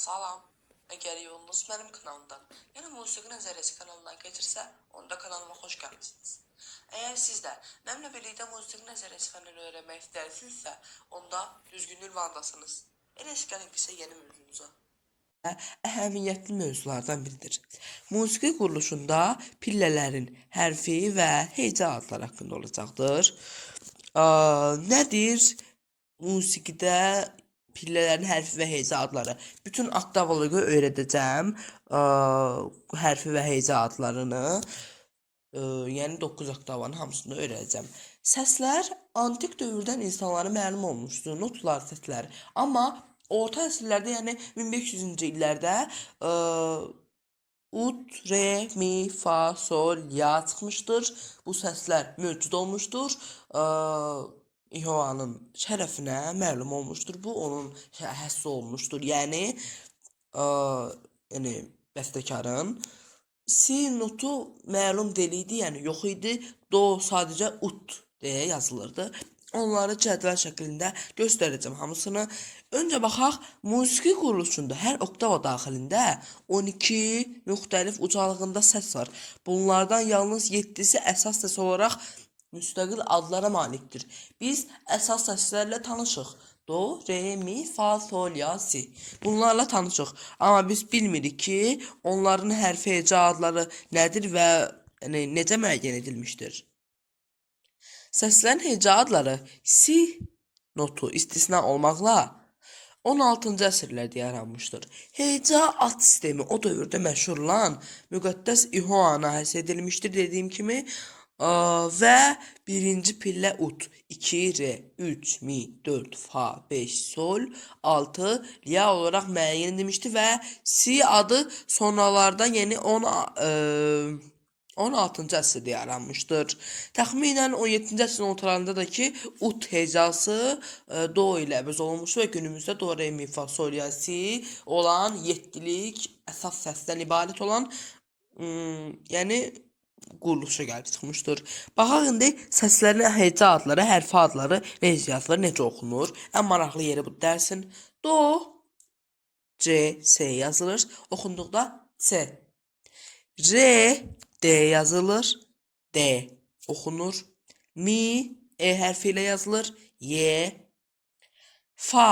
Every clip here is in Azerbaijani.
Salam. Əgər yolunuz mənim kanalımdan, yəni Musiqi Nəzəriyyəsi kanalından keçirsə, onda kanalıma xoş gəlmisiniz. Əgər siz də mənimlə birlikdə Musiqi Nəzəriyyəsi fənnini öyrənmək istəyirsinizsə, onda düzgün ünvandasınız. Elə gəlin ki, yeni mövzumuza. Əhəmiyyətli mövzulardan biridir. Musiqi quruluşunda pillələrin hərfi və heca adları haqqında olacaqdır. Nədir? Musiqidə pillələrin hərfi və heca adları. Bütün oktavoloqu öyrədəcəm. Hərfi və heca adlarını. Yəni 9 oktavanın hamısını öyrədəcəm. Səslər antik dövrdən insanlara məlum olmuşdur. Notlar, səslər. Amma orta əsrlərdə, yəni 1500-cü illərdə ut, re, mi, fa, sol, ya çıxmışdır. Bu səslər mövcud olmuşdur. İhoanın şərəfinə məlum olmuşdur. Bu onun həssi olmuşdur. Yəni bəstəkarın si notu məlum deyil idi, yəni yox idi. Do sadəcə ut deyə yazılırdı. Onları cədvəl şəklində göstərəcəm hamısını. Öncə baxaq, musiqi quruluşunda hər oktava daxilində 12 müxtəlif ucalığında səs var. Bunlardan yalnız 7-si əsas səs olaraq müstəqil adlara malikdir. Biz əsas səslərlə tanışıq. Do, re, mi, fa, sol, ya, si. Bunlarla tanışıq. Amma biz bilmirik ki, onların hərfi heca adları nədir və necə müəyyən edilmişdir. Səslərin heca adları si notu istisna olmaqla 16-cı əsrlərdə yaranmışdır. Heca ad sistemi o dövrdə məşhur olan müqəddəs İhoana həsr edilmişdir dediyim kimi. Və birinci pillə ut, 2 re, 3 mi, 4 fa, 5 sol, 6 ya olaraq müəyyən edilmişdi və si adı sonralardan, yəni 16-cı əsrdə yaranmışdır. Təxminən 17-ci əsrin ortalarında da ki, ut hecası do ilə əvəz olunmuş və günümüzdə do, re, mi, fa, sol, ya, si olan 7-lik əsas səsdən ibarət olan, yəni quruluşa gəlib çıxmışdır. Baxaq indi səslərin heca adları, hərfi adları necə yazılır, necə oxunur. Ən maraqlı yeri bu dərsin. Do, C, S yazılır. Oxunduqda C. R, D yazılır. D oxunur. Mi, E hərfi ilə yazılır. Y. Fa,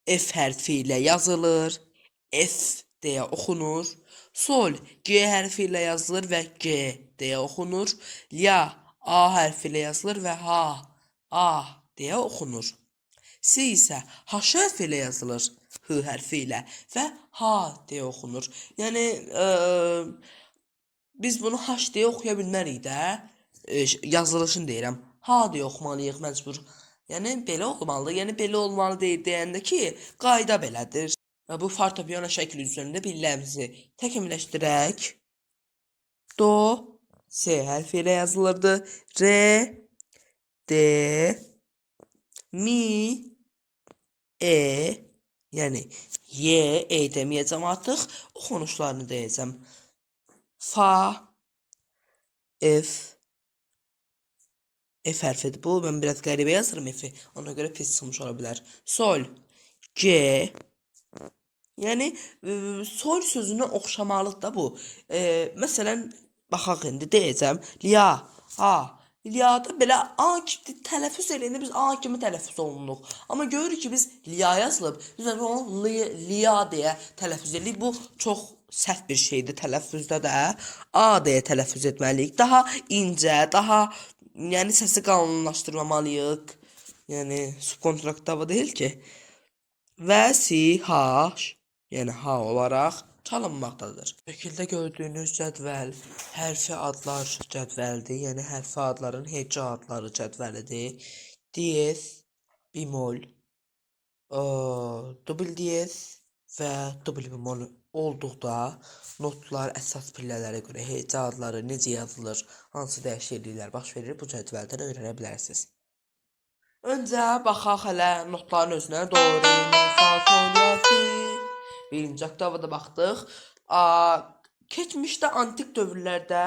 F hərfi ilə yazılır. F deyə oxunur. Sol, G hərfi ilə yazılır və G deyə oxunur. Ya, A hərfi ilə yazılır və H, A deyə oxunur. Si isə H hərfi ilə yazılır, H hərfi ilə və H deyə oxunur. Yəni, biz bunu H deyə oxuya bilmərik də, yazılışını deyirəm. H deyə oxumalıyıq məcbur. Yəni, belə olmalı, yəni belə olmalı deyil deyəndə ki, qayda belədir. Bu fortepiano şəkli üzərində pilləmizi təkmilləşdirək. Do, S hərfi ilə yazılırdı. Re, D, mi, E, yəni Y, E deməyəcəm artıq. Oxunuşlarını deyəcəm. Fa, F, F hərfidir bu. Mən biraz qəribə yazırım F-i. Ona görə pis çıxmış ola bilər. Sol, G, yəni sol sözünə oxşamalıdır da bu. Məsələn, baxaq indi deyəcəm. Liya, ha. Liyada belə A kimi tələffüz eləyəndə biz A kimi tələffüz olunuq. Amma görürük ki, biz liya yazılıb. Biz onu liya deyə tələffüz edirik. Bu çox səhv bir şeydir tələffüzdə də. A deyə tələffüz etməliyik. Daha incə, daha yəni səsi qalınlaşdırmamalıyıq. Yəni subkontraktava deyil ki. Və si, H, yəni H olaraq çalınmaqdadır. Şəkildə gördüyünüz cədvəl hərfi adlar cədvəlidir. Yəni hərfi adların heca adları cədvəlidir. Diyez, bemol, dubl diyez və dubl bemol olduqda notlar əsas pillələrə görə heca adları necə yazılır, hansı dəyişikliklər baş verir bu cədvəldən öyrənə bilərsiniz. Öncə baxaq hələ notların özünə. Do, re, mi, fa, sol, la, si. Birinci oktavada baxdıq. Keçmişdə antik dövrlərdə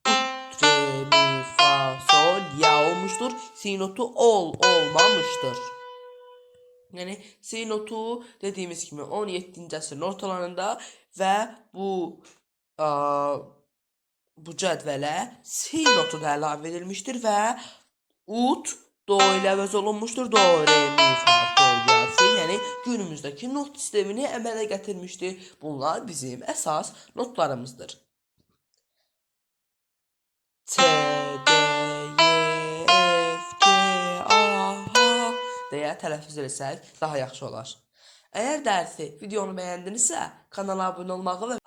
ut, re, mi, fa, sol, ya olmuşdur. Si notu olmamışdır. Yəni si notu dediyimiz kimi 17-ci əsrin ortalarında və a, bu cədvələ si notu da əlavə edilmişdir və ut do ilə əvəz olunmuşdur. Do, re, mi, fa, sol, la, si. Yəni günümüzdəki not sistemini əmələ gətirmişdir. Bunlar bizim əsas notlarımızdır. C, D, E, F, G, A, H deyə tələffüz etsək daha yaxşı olar. Əgər dərsi videonu bəyəndinizsə, kanala abunə olmağı və